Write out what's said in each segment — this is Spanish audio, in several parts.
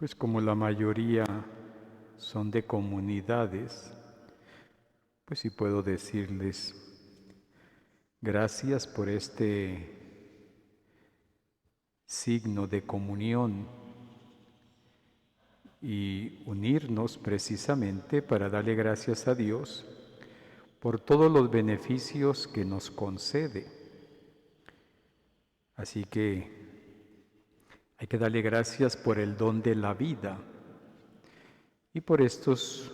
Pues como la mayoría son de comunidades, pues sí puedo decirles gracias por este signo de comunión y unirnos precisamente para darle gracias a Dios por todos los beneficios que nos concede. Así que hay que darle gracias por el don de la vida y por estos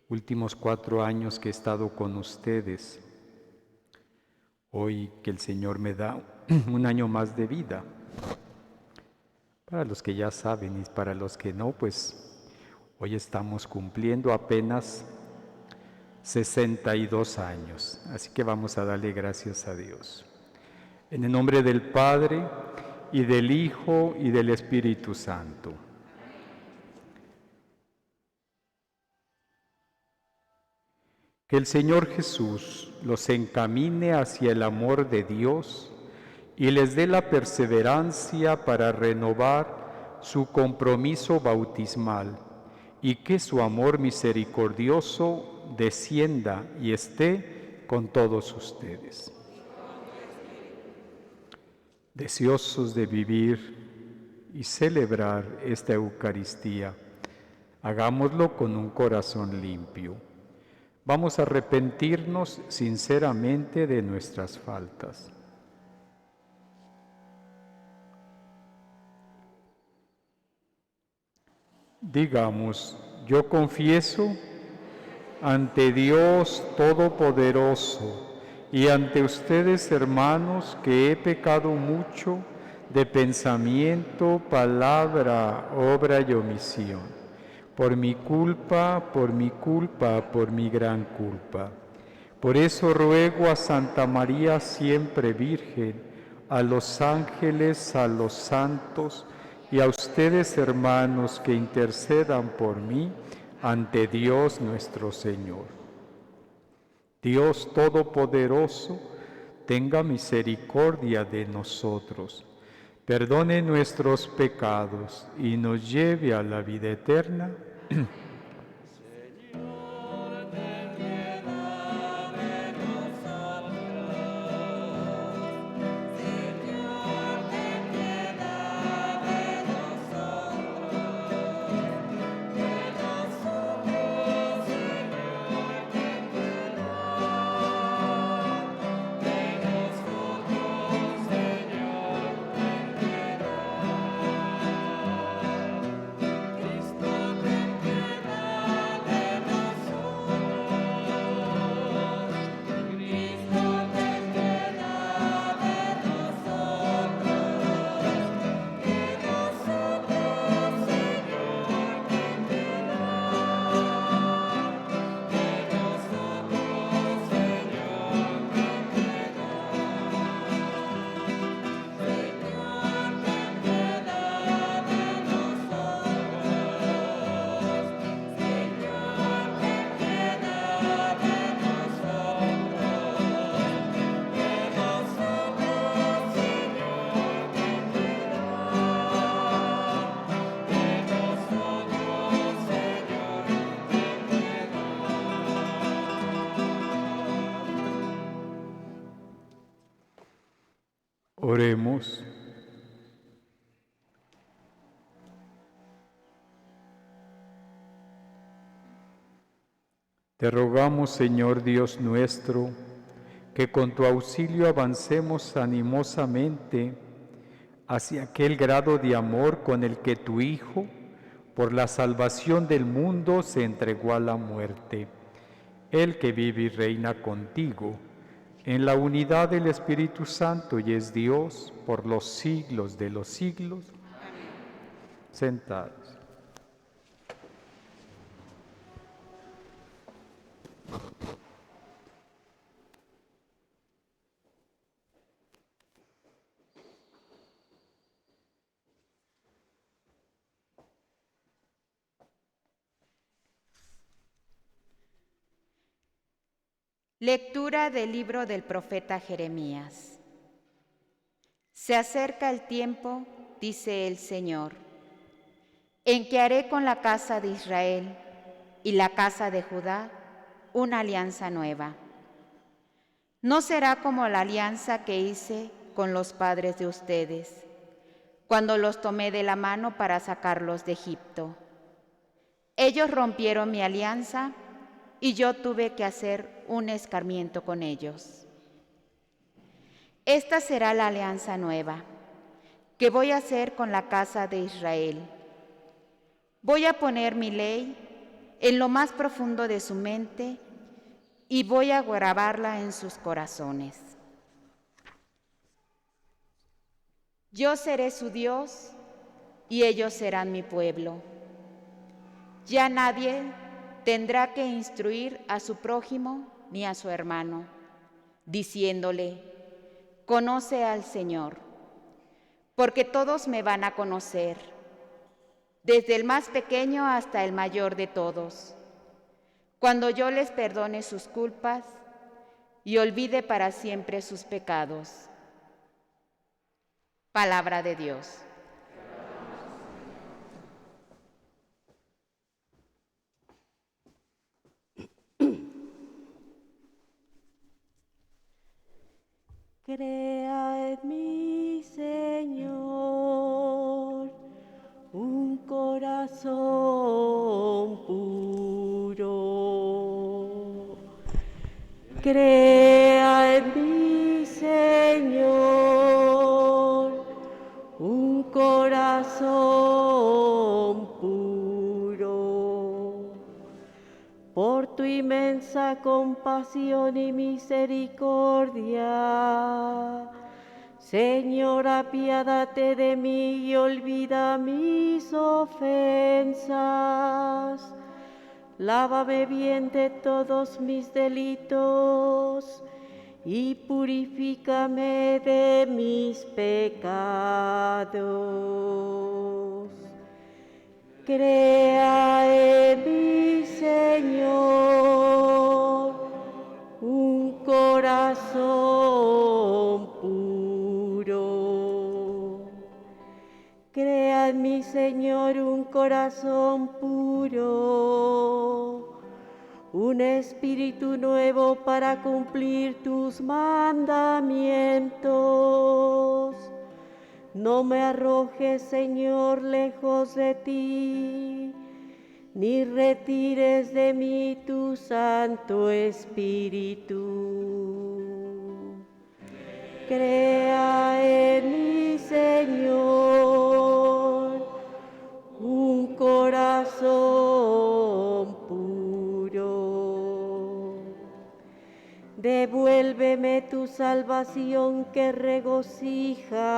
últimos 4 años que he estado con ustedes. Hoy que el Señor me da un año más de vida. Para los que ya saben y para los que no, pues hoy estamos cumpliendo apenas 62 años. Así que vamos a darle gracias a Dios. En el nombre del Padre, y del Hijo, y del Espíritu Santo. Que el Señor Jesús los encamine hacia el amor de Dios y les dé la perseverancia para renovar su compromiso bautismal, y que su amor misericordioso descienda y esté con todos ustedes. Deseosos de vivir y celebrar esta Eucaristía, hagámoslo con un corazón limpio. Vamos a arrepentirnos sinceramente de nuestras faltas. Digamos, yo confieso ante Dios Todopoderoso y ante ustedes, hermanos, que he pecado mucho de pensamiento, palabra, obra y omisión, por mi culpa, por mi gran culpa. Por eso ruego a Santa María siempre Virgen, a los ángeles, a los santos y a ustedes, hermanos, que intercedan por mí ante Dios nuestro Señor. Dios Todopoderoso, tenga misericordia de nosotros, perdone nuestros pecados y nos lleve a la vida eterna. Oremos. Te rogamos, Señor Dios nuestro, que con tu auxilio avancemos animosamente hacia aquel grado de amor con el que tu Hijo, por la salvación del mundo, se entregó a la muerte. Él que vive y reina contigo, en la unidad del Espíritu Santo y es Dios por los siglos de los siglos. Amén. Sentados. Lectura del libro del profeta Jeremías. Se acerca el tiempo, dice el Señor, en que haré con la casa de Israel y la casa de Judá una alianza nueva. No será como la alianza que hice con los padres de ustedes, cuando los tomé de la mano para sacarlos de Egipto. Ellos rompieron mi alianza y yo tuve que hacer un escarmiento con ellos. Esta será la alianza nueva que voy a hacer con la casa de Israel. Voy a poner mi ley en lo más profundo de su mente y voy a grabarla en sus corazones. Yo seré su Dios y ellos serán mi pueblo. Ya nadie tendrá que instruir a su prójimo ni a su hermano, diciéndole: conoce al Señor, porque todos me van a conocer, desde el más pequeño hasta el mayor de todos, cuando yo les perdone sus culpas y olvide para siempre sus pecados. Palabra de Dios. Crea en mí, Señor, un corazón puro. Crea en mí, Señor, un corazón puro. Por tu inmensa compasión y misericordia, Señor, apiádate de mí y olvida mis ofensas. Lávame bien de todos mis delitos y purifícame de mis pecados. Crea en mí, Señor, un corazón puro. Crea en mí, Señor, un corazón puro, un espíritu nuevo para cumplir tus mandamientos. No me arrojes, Señor, lejos de ti, ni retires de mí tu Santo Espíritu. Crea en mí, Señor, un corazón puro. Devuélveme tu salvación que regocija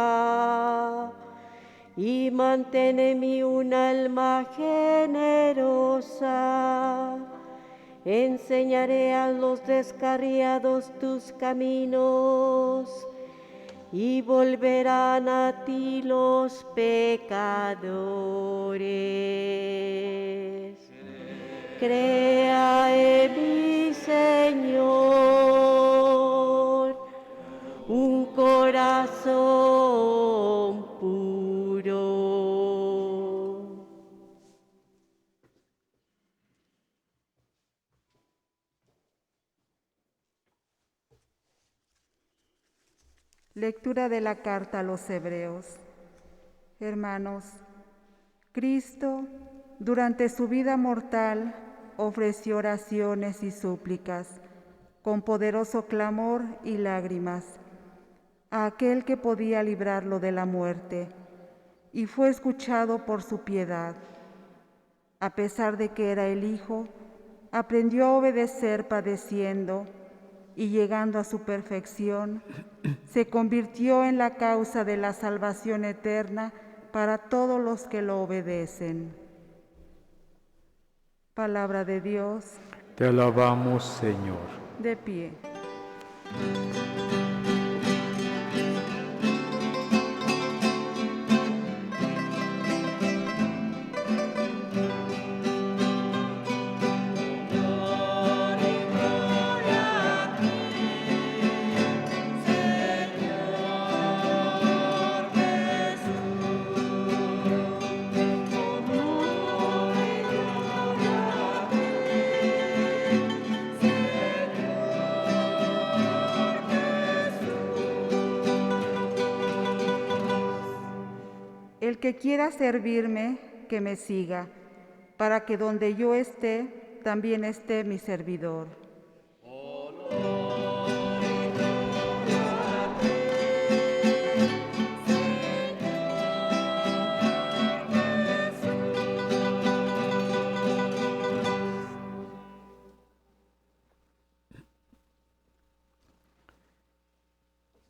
y mantén en mí un alma generosa. Enseñaré a los descarriados tus caminos y volverán a ti los pecadores. Crea en mí, Señor, un corazón puro. Lectura de la carta a los Hebreos. Hermanos, Cristo, durante su vida mortal, ofreció oraciones y súplicas, con poderoso clamor y lágrimas, a aquel que podía librarlo de la muerte, y fue escuchado por su piedad. A pesar de que era el Hijo, aprendió a obedecer padeciendo, y llegando a su perfección, se convirtió en la causa de la salvación eterna para todos los que lo obedecen. Palabra de Dios. Te alabamos, Señor. De pie. Como El que quiera servirme, que me siga, para que donde yo esté, también esté mi servidor.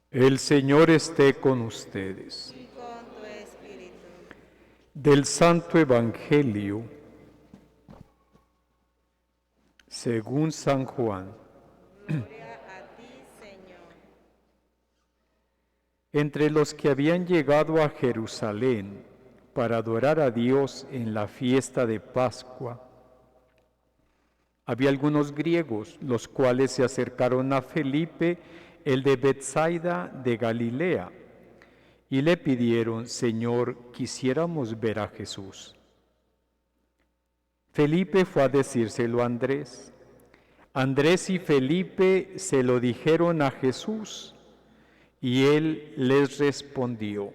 El Señor esté con ustedes. Y con tu espíritu. Del Santo Evangelio según San Juan. Gloria a ti, Señor. Entre los que habían llegado a Jerusalén para adorar a Dios en la fiesta de Pascua, había algunos griegos, los cuales se acercaron a Felipe, el de Betsaida de Galilea, y le pidieron: Señor, quisiéramos ver a Jesús. Felipe fue a decírselo a Andrés. Andrés y Felipe se lo dijeron a Jesús, y él les respondió: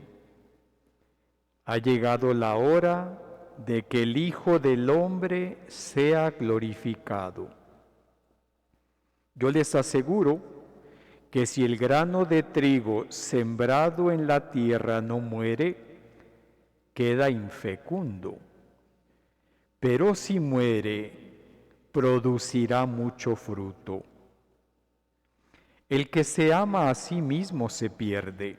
ha llegado la hora de que el Hijo del Hombre sea glorificado. Yo les aseguro que si el grano de trigo sembrado en la tierra no muere, queda infecundo. Pero si muere, producirá mucho fruto. El que se ama a sí mismo se pierde,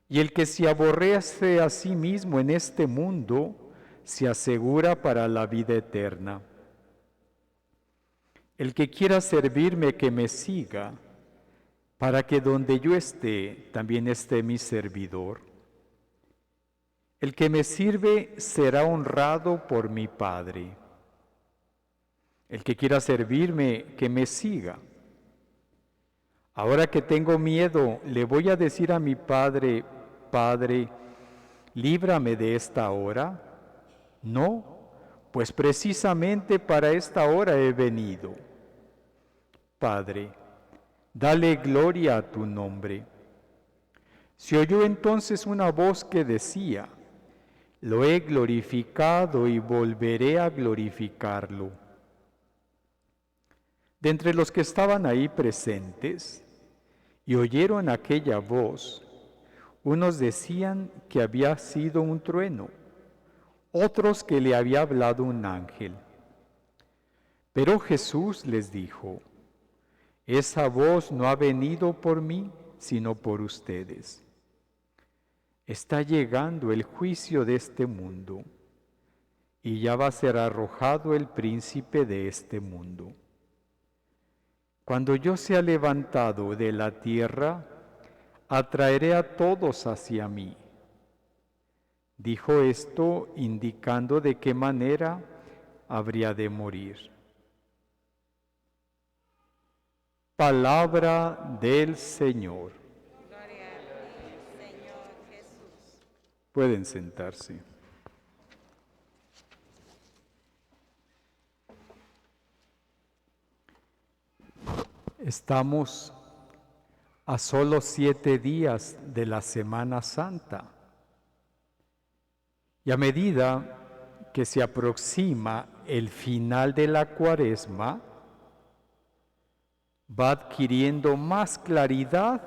y el que se aborrece a sí mismo en este mundo se asegura para la vida eterna. El que quiera servirme, que me siga, para que donde yo esté, también esté mi servidor. El que me sirve será honrado por mi Padre. El que quiera servirme, que me siga. Ahora que tengo miedo, le voy a decir a mi Padre: Padre, líbrame de esta hora. No, pues precisamente para esta hora he venido. Padre, dale gloria a tu nombre. Se oyó entonces una voz que decía: lo he glorificado y volveré a glorificarlo. De entre los que estaban ahí presentes y oyeron aquella voz, unos decían que había sido un trueno, otros que le había hablado un ángel. Pero Jesús les dijo: esa voz no ha venido por mí, sino por ustedes. Está llegando el juicio de este mundo, y ya va a ser arrojado el príncipe de este mundo. Cuando yo sea levantado de la tierra, atraeré a todos hacia mí. Dijo esto indicando de qué manera habría de morir. Palabra del Señor. Gloria a ti, Señor Jesús. Pueden sentarse. Estamos a solo 7 días de la Semana Santa. Y a medida que se aproxima el final de la Cuaresma, va adquiriendo más claridad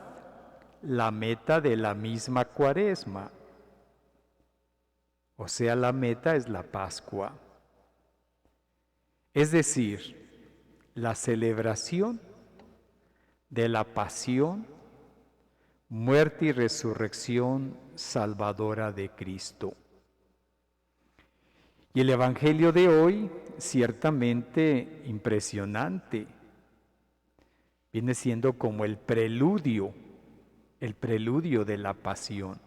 la meta de la misma Cuaresma. O sea, la meta es la Pascua. Es decir, la celebración de la pasión, muerte y resurrección salvadora de Cristo. Y el Evangelio de hoy, ciertamente impresionante, viene siendo como el preludio de la pasión.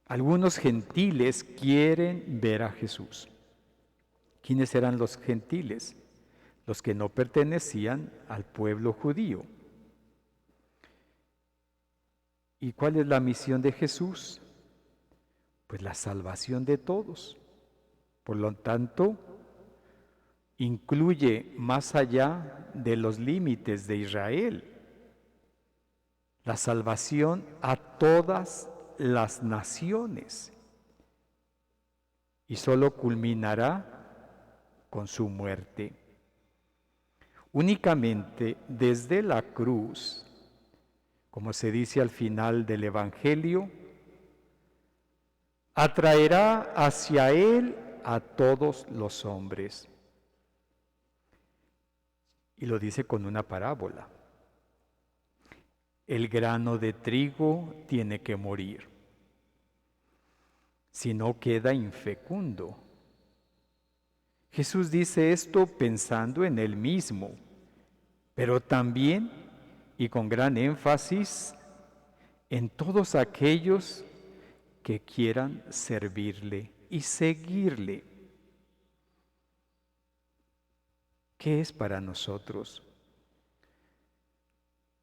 Algunos gentiles quieren ver a Jesús. ¿Quiénes eran los gentiles? Los que no pertenecían al pueblo judío. ¿Y cuál es la misión de Jesús? Pues la salvación de todos. Por lo tanto, incluye más allá de los límites de Israel, la salvación a todas las naciones y solo culminará con su muerte. Únicamente desde la cruz, como se dice al final del Evangelio, atraerá hacia Él a todos los hombres. Y lo dice con una parábola. El grano de trigo tiene que morir, si no queda infecundo. Jesús dice esto pensando en Él mismo, pero también y con gran énfasis en todos aquellos que quieran servirle y seguirle. ¿Qué es para nosotros?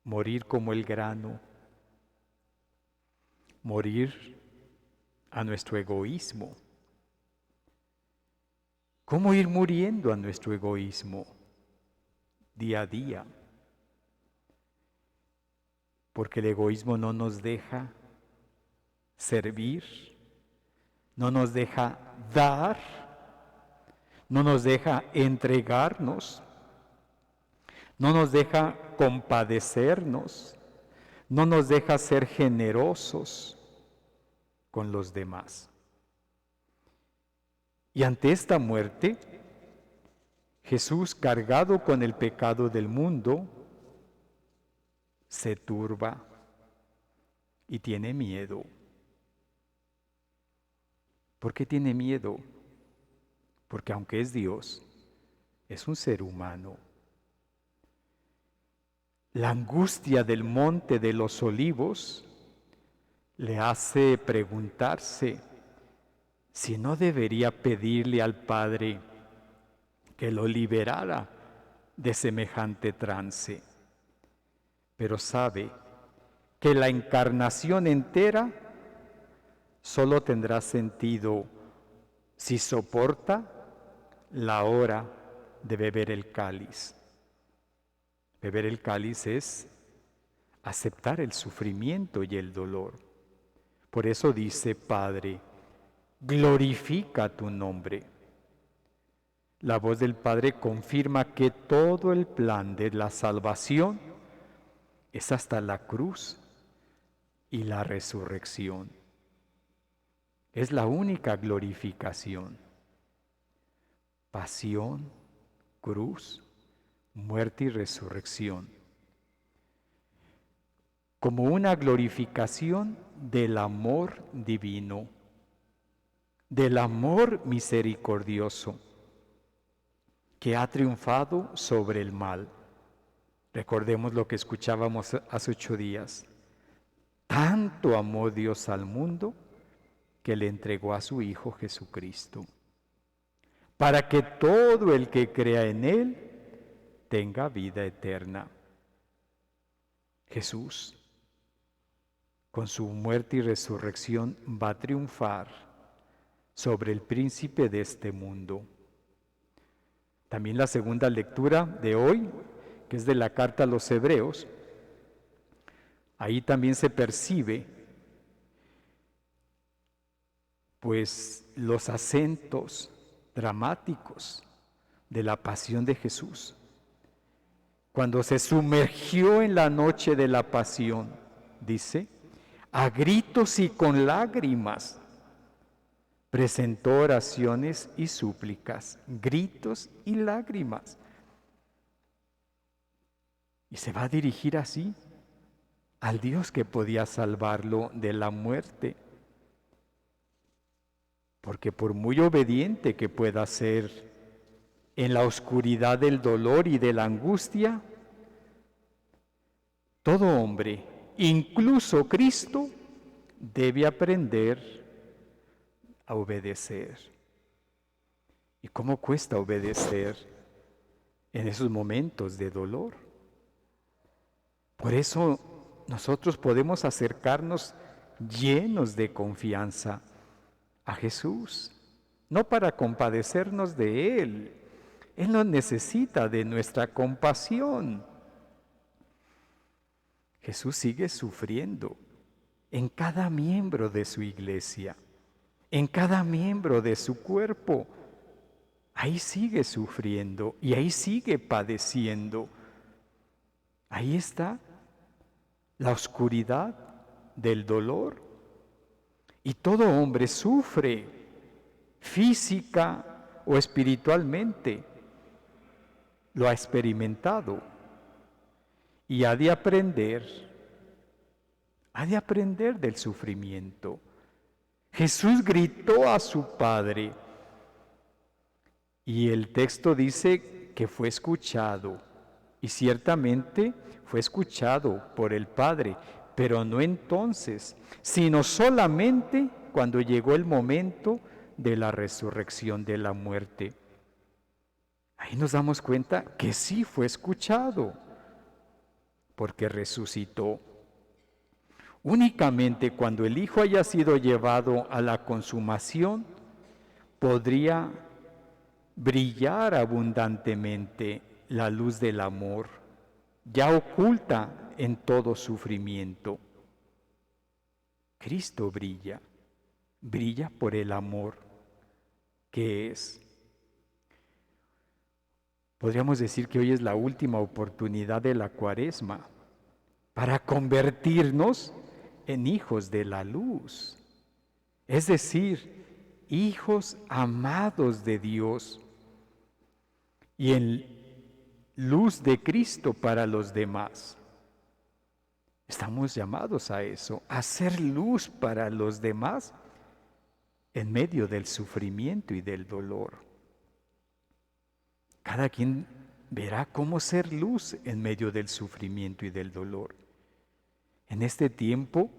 Morir como el grano, morir a nuestro egoísmo. ¿Cómo ir muriendo a nuestro egoísmo día a día? Porque el egoísmo no nos deja servir, no nos deja dar, no nos deja entregarnos, no nos deja compadecernos, no nos deja ser generosos con los demás. Y ante esta muerte, Jesús, cargado con el pecado del mundo, se turba y tiene miedo. ¿Por qué tiene miedo? Porque aunque es Dios, es un ser humano. La angustia del monte de los olivos le hace preguntarse si no debería pedirle al Padre que lo liberara de semejante trance. Pero sabe que la encarnación entera solo tendrá sentido si soporta la hora de beber el cáliz. Beber el cáliz es aceptar el sufrimiento y el dolor. Por eso dice, Padre, glorifica tu nombre. La voz del Padre confirma que todo el plan de la salvación es hasta la cruz y la resurrección. Es la única glorificación. Pasión, cruz, muerte y resurrección. Como una glorificación del amor divino, del amor misericordioso que ha triunfado sobre el mal. Recordemos lo que escuchábamos hace 8 días. Tanto amó Dios al mundo que le entregó a su Hijo Jesucristo, para que todo el que crea en Él tenga vida eterna. Jesús, con su muerte y resurrección, va a triunfar sobre el príncipe de este mundo. También la segunda lectura de hoy, que es de la carta a los Hebreos, ahí también se percibe pues los acentos dramáticos de la pasión de Jesús. Cuando se sumergió en la noche de la pasión, dice, a gritos y con lágrimas, presentó oraciones y súplicas, gritos y lágrimas. Y se va a dirigir así al Dios que podía salvarlo de la muerte. Porque por muy obediente que pueda ser en la oscuridad del dolor y de la angustia, todo hombre, incluso Cristo, debe aprender a obedecer. ¿Y cómo cuesta obedecer en esos momentos de dolor? Por eso nosotros podemos acercarnos llenos de confianza a Jesús, no para compadecernos de Él. Él no necesita de nuestra compasión. Jesús sigue sufriendo en cada miembro de su iglesia, en cada miembro de su cuerpo. Ahí sigue sufriendo y ahí sigue padeciendo. Ahí está la oscuridad del dolor. Y todo hombre sufre física o espiritualmente. Lo ha experimentado y ha de aprender del sufrimiento. Jesús gritó a su Padre y el texto dice que fue escuchado, y ciertamente fue escuchado por el Padre, pero no entonces, sino solamente cuando llegó el momento de la resurrección de la muerte. Ahí nos damos cuenta que sí fue escuchado, porque resucitó. Únicamente cuando el Hijo haya sido llevado a la consumación, podría brillar abundantemente la luz del amor, ya oculta en todo sufrimiento. Cristo brilla por el amor que es. Podríamos decir que hoy es la última oportunidad de la Cuaresma para convertirnos en hijos de la luz, es decir, hijos amados de Dios y en luz de Cristo para los demás. Estamos llamados a eso, a ser luz para los demás en medio del sufrimiento y del dolor. Cada quien verá cómo ser luz en medio del sufrimiento y del dolor. En este tiempo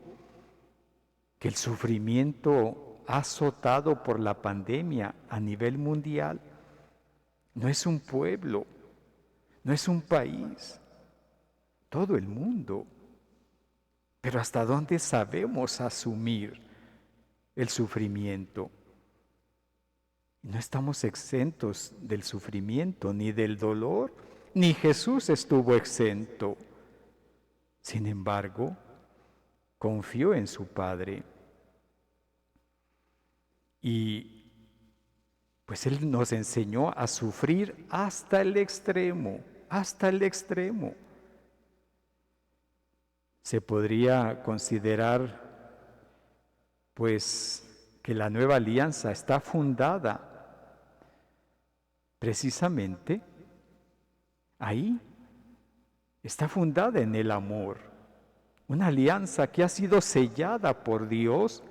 que el sufrimiento ha azotado por la pandemia a nivel mundial, no es un pueblo, no es un país, todo el mundo. Pero ¿hasta dónde sabemos asumir el sufrimiento? No estamos exentos del sufrimiento, ni del dolor, ni Jesús estuvo exento. Sin embargo, confió en su Padre. Y pues Él nos enseñó a sufrir hasta el extremo, hasta el extremo. Se podría considerar, pues, que la nueva alianza está fundada precisamente ahí, está fundada en el amor. Una alianza que ha sido sellada por Dios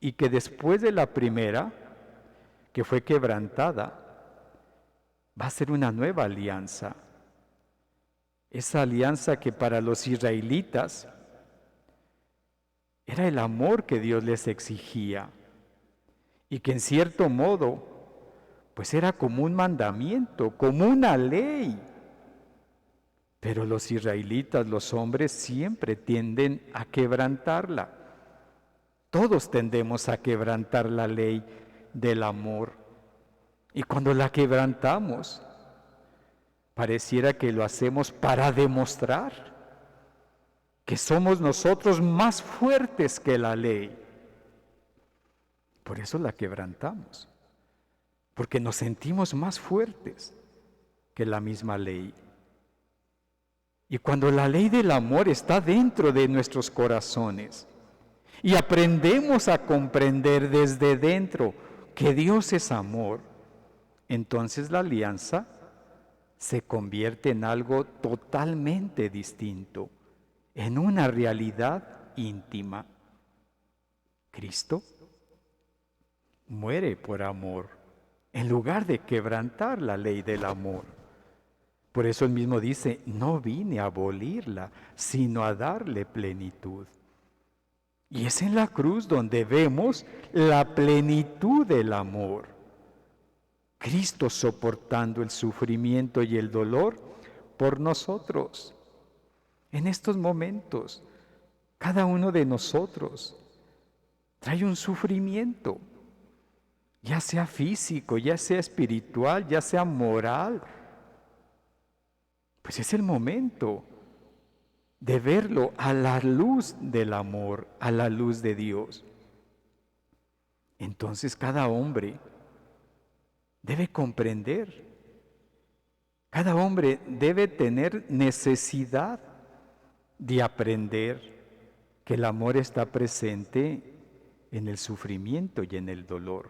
y que después de la primera, que fue quebrantada, va a ser una nueva alianza. Esa alianza que para los israelitas era el amor que Dios les exigía y que en cierto modo pues era como un mandamiento, como una ley. Pero los israelitas, los hombres, siempre tienden a quebrantarla. Todos tendemos a quebrantar la ley del amor. Y cuando la quebrantamos, pareciera que lo hacemos para demostrar que somos nosotros más fuertes que la ley. Por eso la quebrantamos, porque nos sentimos más fuertes que la misma ley. Y cuando la ley del amor está dentro de nuestros corazones y aprendemos a comprender desde dentro que Dios es amor, entonces la alianza se convierte en algo totalmente distinto, en una realidad íntima. Cristo muere por amor, en lugar de quebrantar la ley del amor. Por eso él mismo dice, no vine a abolirla, sino a darle plenitud. Y es en la cruz donde vemos la plenitud del amor. Cristo soportando el sufrimiento y el dolor por nosotros. En estos momentos, cada uno de nosotros trae un sufrimiento, ya sea físico, ya sea espiritual, ya sea moral. Pues es el momento de verlo a la luz del amor, a la luz de Dios. Entonces cada hombre debe comprender, cada hombre debe tener necesidad de aprender que el amor está presente en el sufrimiento y en el dolor.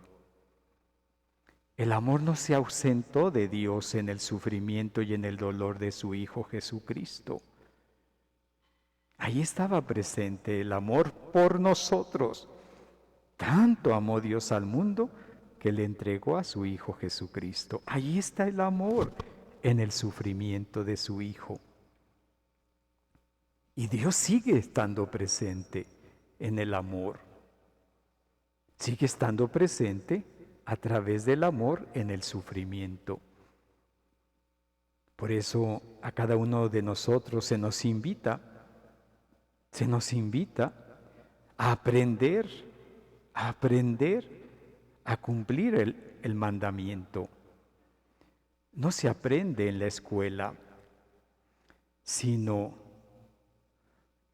El amor no se ausentó de Dios en el sufrimiento y en el dolor de su Hijo Jesucristo. Ahí estaba presente el amor por nosotros. Tanto amó Dios al mundo que le entregó a su Hijo Jesucristo. Ahí está el amor en el sufrimiento de su Hijo. Y Dios sigue estando presente en el amor. Sigue estando presente a través del amor en el sufrimiento. Por eso a cada uno de nosotros se nos invita a aprender a cumplir el mandamiento. No se aprende en la escuela, sino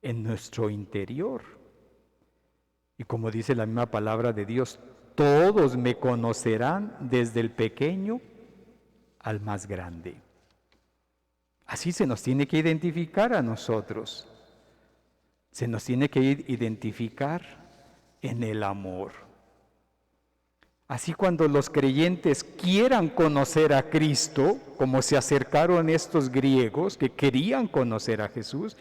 en nuestro interior. Y como dice la misma palabra de Dios, todos me conocerán desde el pequeño al más grande. Así se nos tiene que identificar a nosotros. Se nos tiene que identificar en el amor. Así cuando los creyentes quieran conocer a Cristo, como se acercaron estos griegos que querían conocer a Jesús,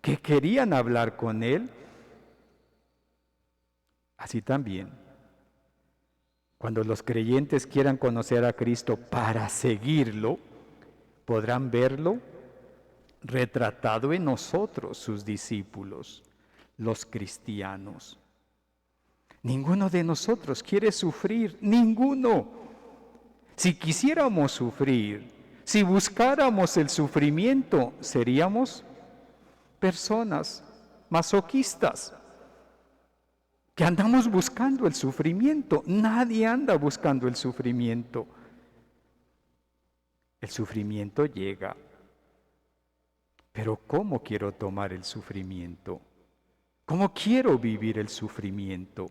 que querían hablar con Él, así también, cuando los creyentes quieran conocer a Cristo para seguirlo, podrán verlo retratado en nosotros, sus discípulos, los cristianos. Ninguno de nosotros quiere sufrir, ninguno. Si quisiéramos sufrir, si buscáramos el sufrimiento, seríamos personas masoquistas que andamos buscando el sufrimiento. Nadie anda buscando el sufrimiento. El sufrimiento llega. Pero ¿cómo quiero tomar el sufrimiento? ¿Cómo quiero vivir el sufrimiento?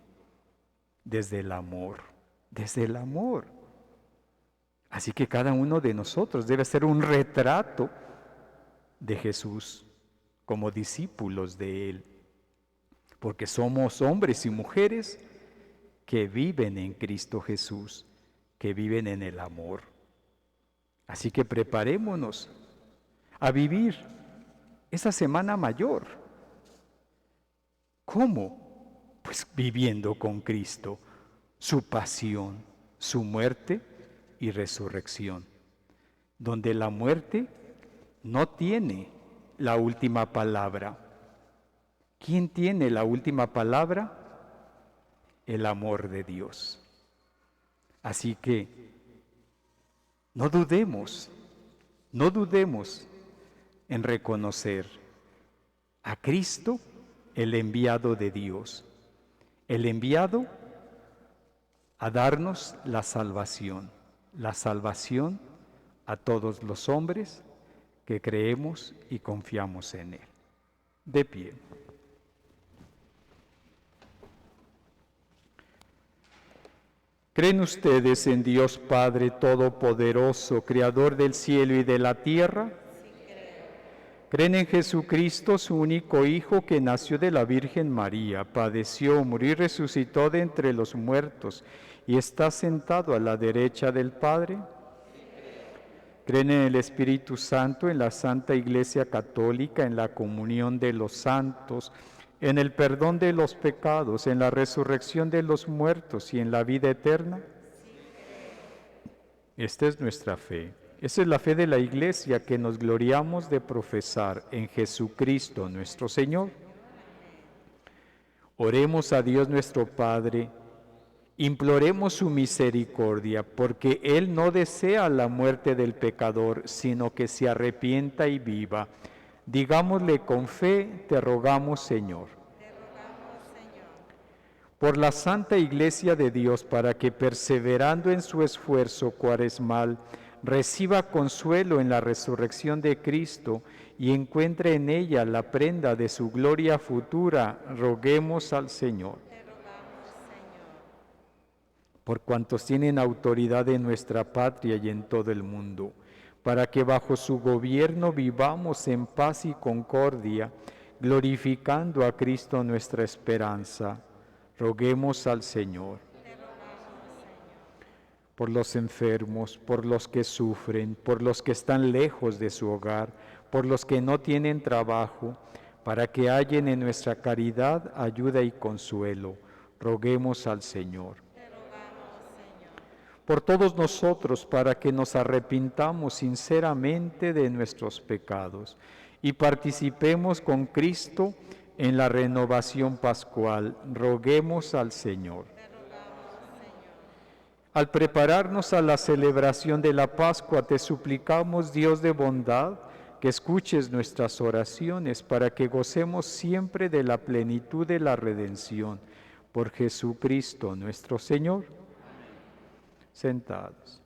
Desde el amor, desde el amor. Así que cada uno de nosotros debe ser un retrato de Jesús como discípulos de Él, porque somos hombres y mujeres que viven en Cristo Jesús, que viven en el amor. Así que preparémonos a vivir esa Semana Mayor. ¿Cómo? Pues viviendo con Cristo, su pasión, su muerte y resurrección, donde la muerte no tiene la última palabra. ¿Quién tiene la última palabra? El amor de Dios. Así que no dudemos en reconocer a Cristo, el enviado de Dios, el enviado a darnos la salvación a todos los hombres que creemos y confiamos en Él. De pie. ¿Creen ustedes en Dios Padre Todopoderoso, Creador del cielo y de la tierra? ¿Creen en Jesucristo, su único Hijo, que nació de la Virgen María, padeció, murió y resucitó de entre los muertos y está sentado a la derecha del Padre? ¿Creen en el Espíritu Santo, en la Santa Iglesia Católica, en la comunión de los santos, en el perdón de los pecados, en la resurrección de los muertos y en la vida eterna? Esta es nuestra fe. Esa es la fe de la Iglesia que nos gloriamos de profesar en Jesucristo nuestro Señor. Oremos a Dios nuestro Padre, imploremos su misericordia, porque Él no desea la muerte del pecador, sino que se arrepienta y viva. Digámosle con fe, te rogamos, Señor. Por la Santa Iglesia de Dios, para que perseverando en su esfuerzo cuaresmal, reciba consuelo en la resurrección de Cristo y encuentre en ella la prenda de su gloria futura, roguemos al Señor. Por cuantos tienen autoridad en nuestra patria y en todo el mundo, para que bajo su gobierno vivamos en paz y concordia, glorificando a Cristo nuestra esperanza. Roguemos al Señor. Por los enfermos, por los que sufren, por los que están lejos de su hogar, por los que no tienen trabajo, para que hallen en nuestra caridad ayuda y consuelo. Roguemos al Señor. Por todos nosotros, para que nos arrepintamos sinceramente de nuestros pecados y participemos con Cristo en la renovación pascual. Roguemos al Señor. Al prepararnos a la celebración de la Pascua, te suplicamos, Dios de bondad, que escuches nuestras oraciones para que gocemos siempre de la plenitud de la redención. Por Jesucristo nuestro Señor. Sentados.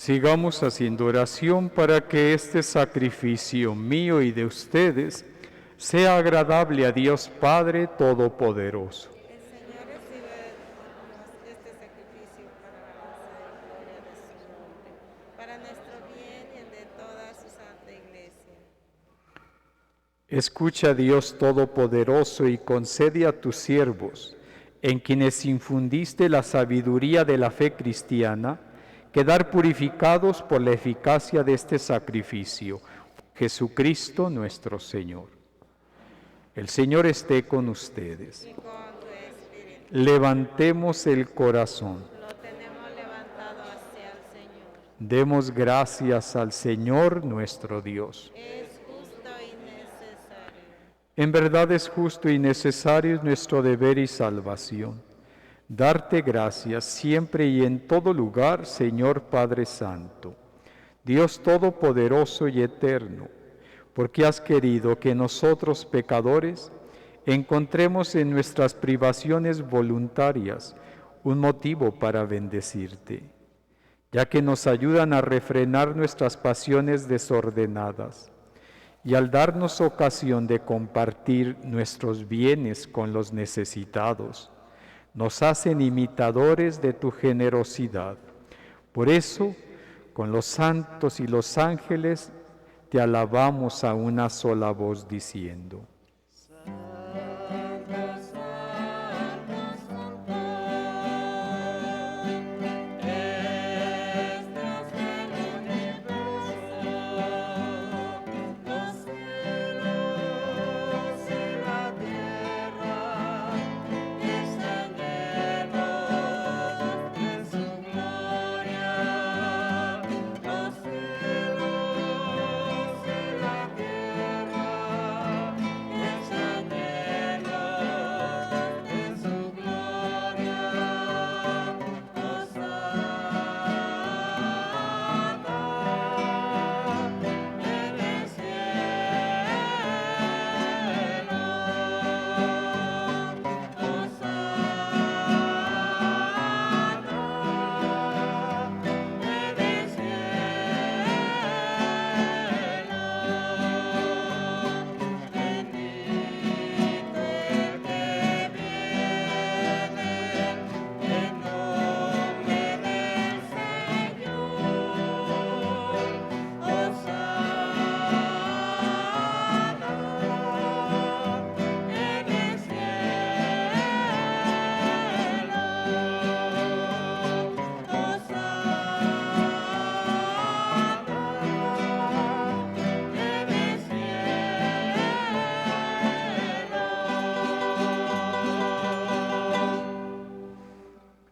Sigamos haciendo oración para que este sacrificio mío y de ustedes sea agradable a Dios Padre Todopoderoso. El Señor recibe de nosotros este sacrificio para alabanza y gloria de su nombre, para nuestro bien y el de toda su santa Iglesia. Escucha, Dios Todopoderoso, y concede a tus siervos, en quienes infundiste la sabiduría de la fe cristiana, quedar purificados por la eficacia de este sacrificio. Jesucristo nuestro Señor. El Señor esté con ustedes. Y con tu espíritu. Levantemos el corazón. Lo tenemos levantado hacia el Señor. Demos gracias al Señor nuestro Dios. Es justo y necesario. En verdad es justo y necesario, es nuestro deber y salvación. Darte gracias siempre y en todo lugar, Señor Padre Santo, Dios Todopoderoso y Eterno, porque has querido que nosotros pecadores, encontremos en nuestras privaciones voluntarias un motivo para bendecirte, ya que nos ayudan a refrenar nuestras pasiones desordenadas y al darnos ocasión de compartir nuestros bienes con los necesitados, nos hacen imitadores de tu generosidad. Por eso, con los santos y los ángeles, te alabamos a una sola voz diciendo: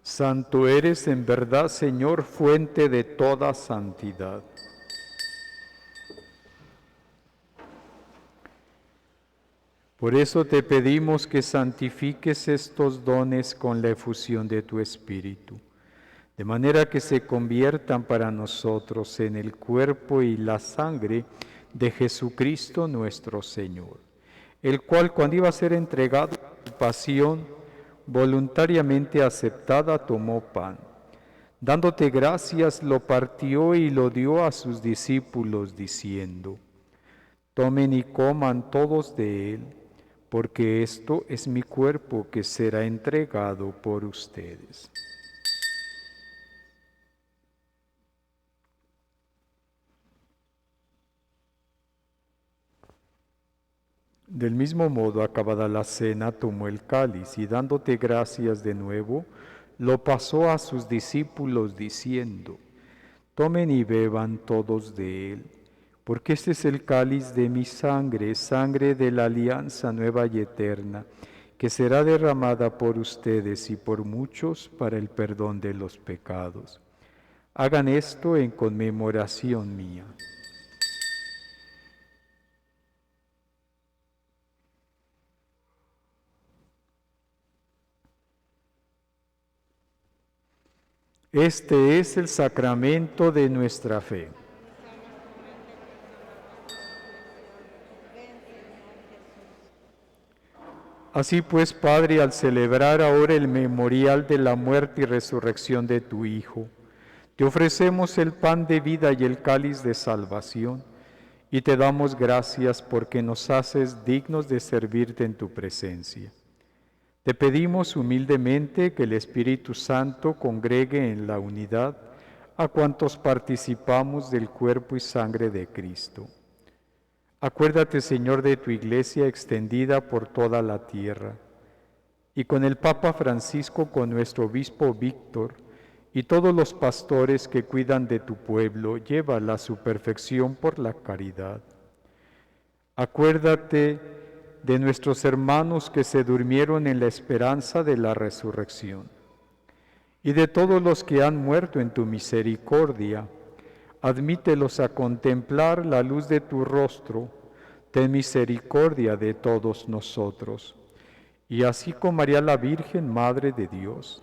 Santo eres en verdad, Señor, fuente de toda santidad. Por eso te pedimos que santifiques estos dones con la efusión de tu Espíritu, de manera que se conviertan para nosotros en el cuerpo y la sangre de Jesucristo nuestro Señor, el cual, cuando iba a ser entregado a su pasión, voluntariamente aceptada, tomó pan. Dándote gracias, lo partió y lo dio a sus discípulos, diciendo: Tomen y coman todos de él, porque esto es mi cuerpo que será entregado por ustedes. Del mismo modo, acabada la cena, tomó el cáliz y dándote gracias de nuevo, lo pasó a sus discípulos diciendo: Tomen y beban todos de él, porque este es el cáliz de mi sangre, sangre de la alianza nueva y eterna, que será derramada por ustedes y por muchos para el perdón de los pecados. Hagan esto en conmemoración mía. Este es el sacramento de nuestra fe. Así pues, Padre, al celebrar ahora el memorial de la muerte y resurrección de tu Hijo, te ofrecemos el pan de vida y el cáliz de salvación, y te damos gracias porque nos haces dignos de servirte en tu presencia. Te pedimos humildemente que el Espíritu Santo congregue en la unidad a cuantos participamos del cuerpo y sangre de Cristo. Acuérdate, Señor, de tu Iglesia extendida por toda la tierra, y con el Papa Francisco, con nuestro Obispo Víctor, y todos los pastores que cuidan de tu pueblo, llévala a su perfección por la caridad. Acuérdate de nuestros hermanos que se durmieron en la esperanza de la resurrección, y de todos los que han muerto en tu misericordia. Admítelos a contemplar la luz de tu rostro. Ten misericordia de todos nosotros. Y así con María la Virgen, Madre de Dios,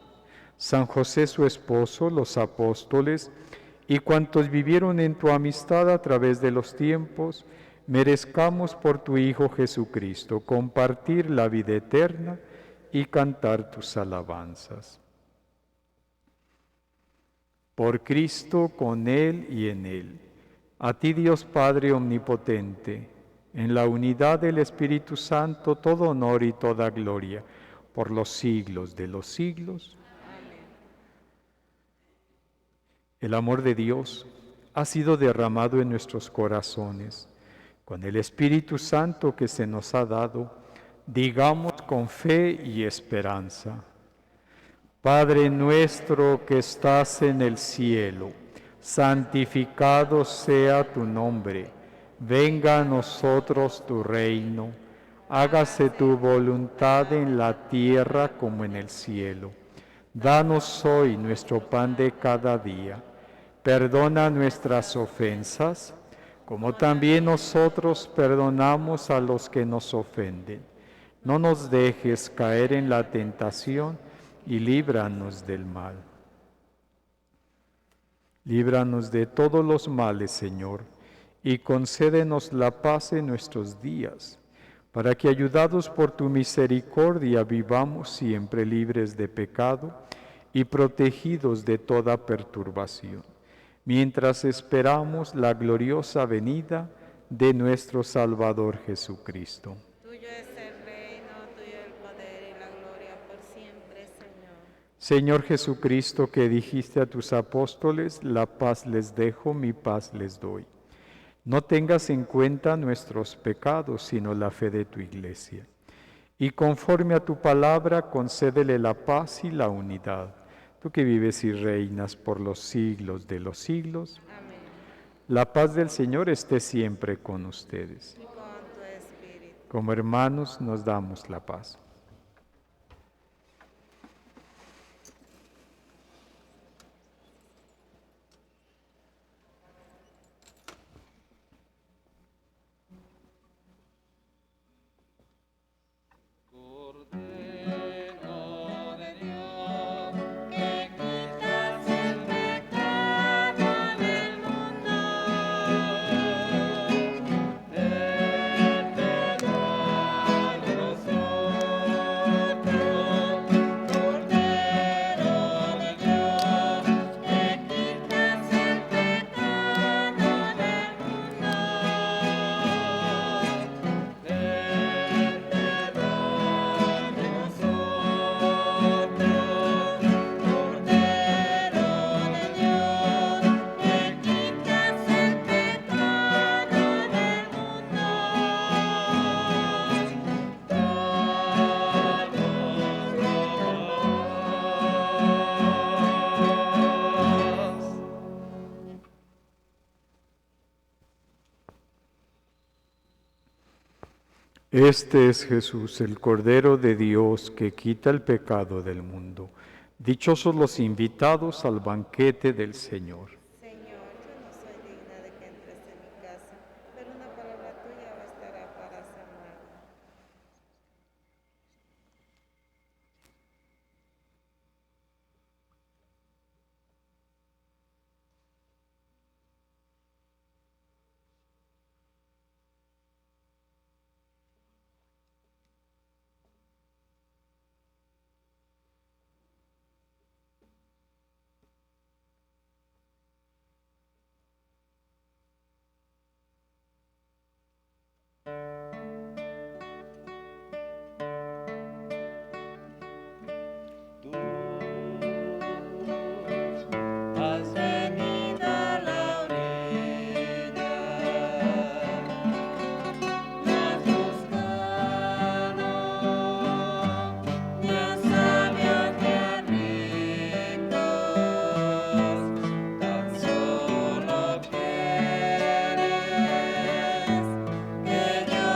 San José su esposo, los apóstoles y cuantos vivieron en tu amistad a través de los tiempos, merezcamos por tu Hijo Jesucristo compartir la vida eterna y cantar tus alabanzas. Por Cristo, con Él y en Él. A ti, Dios Padre Omnipotente, en la unidad del Espíritu Santo, todo honor y toda gloria, por los siglos de los siglos. El amor de Dios ha sido derramado en nuestros corazones. Con el Espíritu Santo que se nos ha dado, digamos con fe y esperanza: Padre nuestro que estás en el cielo, santificado sea tu nombre. Venga a nosotros tu reino. Hágase tu voluntad en la tierra como en el cielo. Danos hoy nuestro pan de cada día. Perdona nuestras ofensas, como también nosotros perdonamos a los que nos ofenden. No nos dejes caer en la tentación y líbranos del mal. Líbranos de todos los males, Señor, y concédenos la paz en nuestros días, para que, ayudados por tu misericordia, vivamos siempre libres de pecado y protegidos de toda perturbación, mientras esperamos la gloriosa venida de nuestro Salvador Jesucristo. Tuyo es el reino, tuyo el poder y la gloria por siempre, Señor. Señor Jesucristo, que dijiste a tus apóstoles: la paz les dejo, mi paz les doy. No tengas en cuenta nuestros pecados, sino la fe de tu Iglesia. Y conforme a tu palabra, concédele la paz y la unidad. Tú que vives y reinas por los siglos de los siglos. Amén. La paz del Señor esté siempre con ustedes. Y con tu espíritu. Como hermanos nos damos la paz. Este es Jesús, el Cordero de Dios, que quita el pecado del mundo. Dichosos los invitados al banquete del Señor. Señor, yo no soy digna de que entres en mi casa, pero una palabra tuya bastará para sanarme. Has venido a la orilla, me has buscado, ni a sabios ni a ricos, tan solo quieres que yo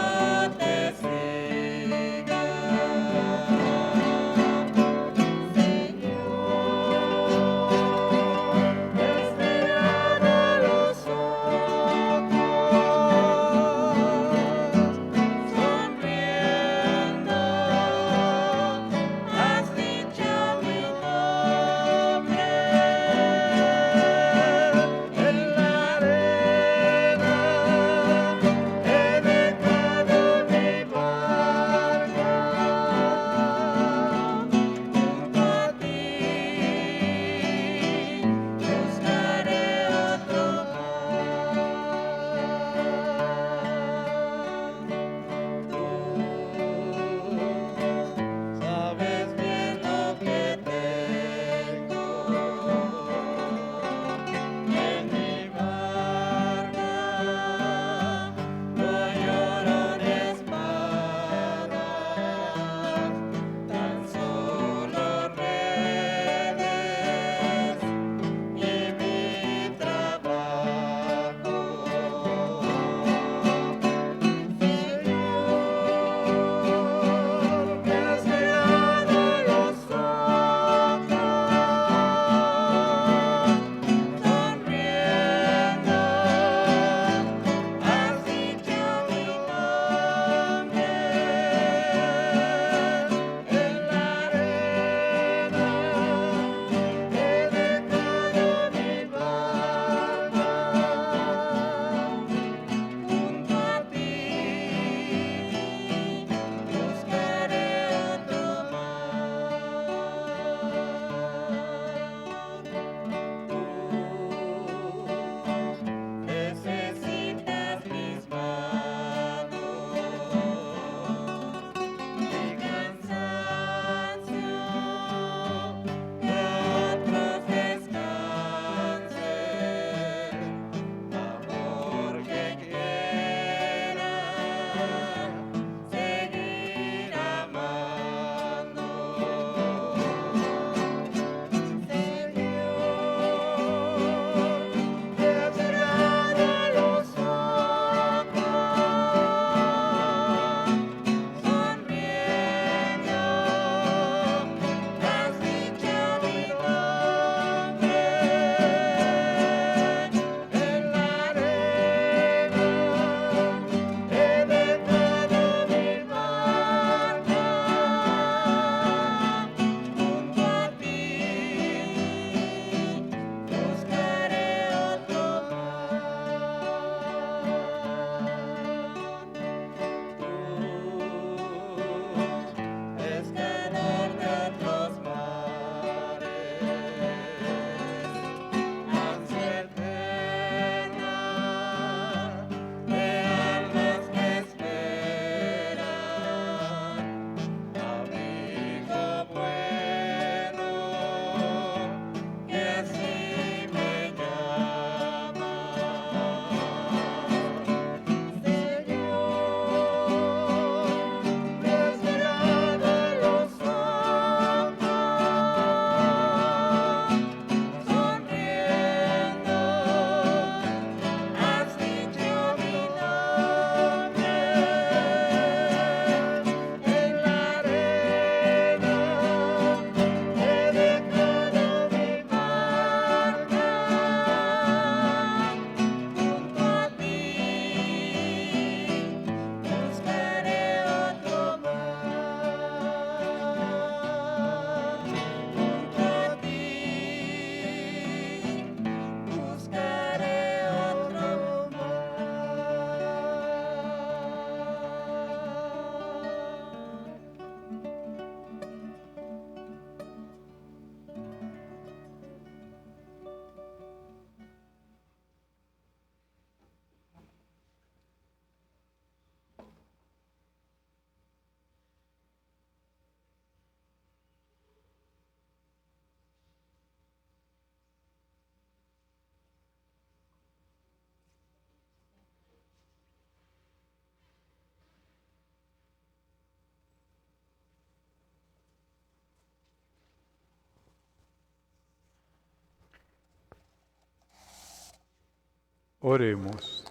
Oremos.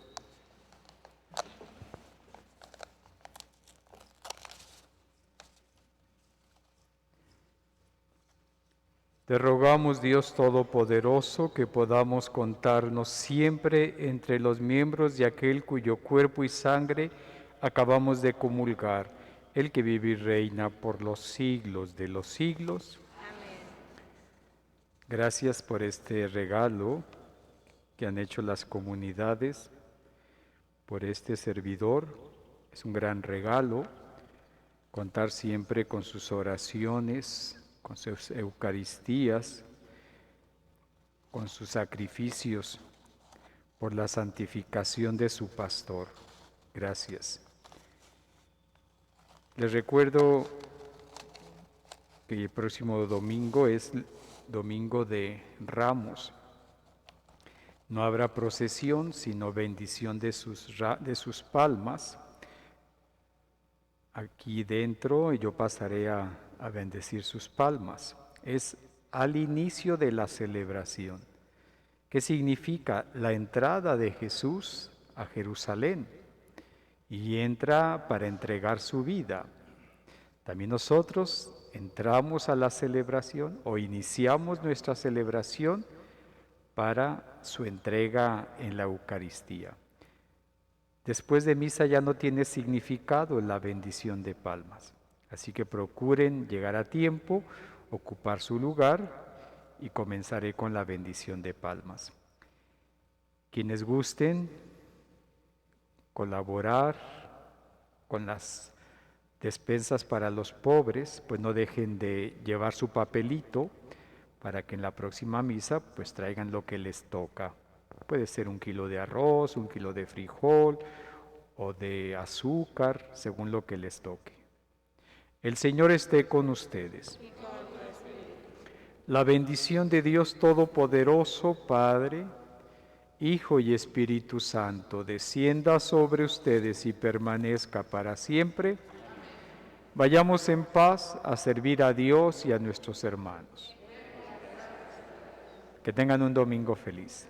Te rogamos, Dios Todopoderoso, que podamos contarnos siempre entre los miembros de aquel cuyo cuerpo y sangre acabamos de comulgar, el que vive y reina por los siglos de los siglos. Amén. Gracias por este regalo que han hecho las comunidades, por este servidor. Es un gran regalo contar siempre con sus oraciones, con sus Eucaristías, con sus sacrificios por la santificación de su pastor. Gracias. Les recuerdo que el próximo domingo es Domingo de Ramos. No habrá procesión, sino bendición de sus palmas. Aquí dentro yo pasaré a bendecir sus palmas. Es al inicio de la celebración. ¿Qué significa? La entrada de Jesús a Jerusalén. Y entra para entregar su vida. También nosotros entramos a la celebración o iniciamos nuestra celebración para su entrega en la Eucaristía. Después de misa ya no tiene significado la bendición de palmas, así que procuren llegar a tiempo, ocupar su lugar y comenzaré con la bendición de palmas. Quienes gusten colaborar con las despensas para los pobres, pues no dejen de llevar su papelito para que en la próxima misa pues traigan lo que les toca. Puede ser 1 kilo de arroz, 1 kilo de frijol o de azúcar, según lo que les toque. El Señor esté con ustedes. La bendición de Dios Todopoderoso, Padre, Hijo y Espíritu Santo, descienda sobre ustedes y permanezca para siempre. Vayamos en paz a servir a Dios y a nuestros hermanos. Que tengan un domingo feliz.